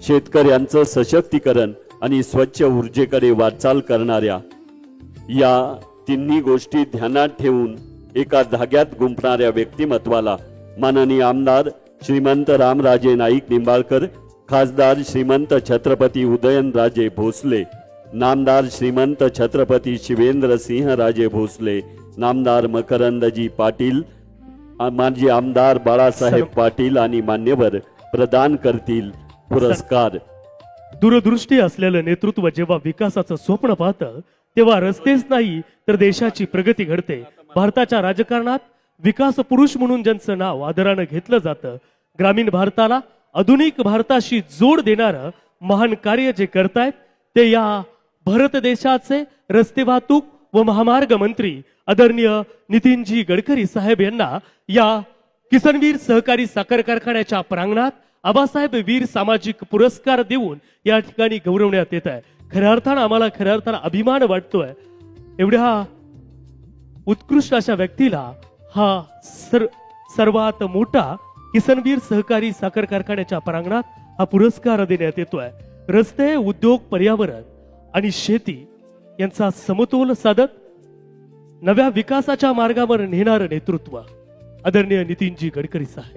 शेतकऱ्यांचं सशक्तीकरण आणि स्वच्छ ऊर्जेकडे वाटचाल करणाऱ्या या तिन्ही गोष्टी ध्यानात ठेवून एका धाग्यात गुंफणाऱ्या व्यक्तिमत्वाला माननीय आमदार श्रीमंत रामराजे नाईक निंबाळकर, खासदार श्रीमंत छत्रपती उदयनराजे भोसले, नामदार श्रीमंत छत्रपती शिवेंद्रसिंहराजे भोसले, नामदार मकरंदजी पाटील, माजी आमदार बाळासाहेब पाटील आणि मान्यवर प्रदान करतील पुरस्कार। दूरदृष्टी असलेलं नेतृत्व जेव्हा विकासाचं स्वप्न पाहतं तेव्हा रस्तेच नाही तर देशाची प्रगती घडते। भारताच्या राजकारणात विकास पुरुष म्हणून ज्यांचं नाव आदरानं घेतलं जातं, ग्रामीण भारताला आधुनिक भारताशी जोड देणारं महान कार्य जे करतायत ते या भारत देशाचे रस्ते वाहतूक व महामार्ग मंत्री आदरणीय नितीनजी गडकरी साहेब यांना या किसनवीर सहकारी साखर कारखान्याच्या प्रांगणात आबासाहेब वीर सामाजिक पुरस्कार देऊन या ठिकाणी गौरवण्यात येत आहे। खऱ्या अर्थानं आम्हाला खऱ्या अर्थानं अभिमान वाटतोय एवढ्या उत्कृष्ट अशा व्यक्तीला हा सर्वात मोठा किसनवीर सहकारी साखर कारखान्याच्या प्रांगणात हा पुरस्कार देण्यात येतोय। रस्ते, उद्योग, पर्यावरण आणि शेती यांचा समतोल साधत नव्या विकासाच्या मार्गावर नेणारं नेतृत्व आदरणीय नितीनजी गडकरी साहेब।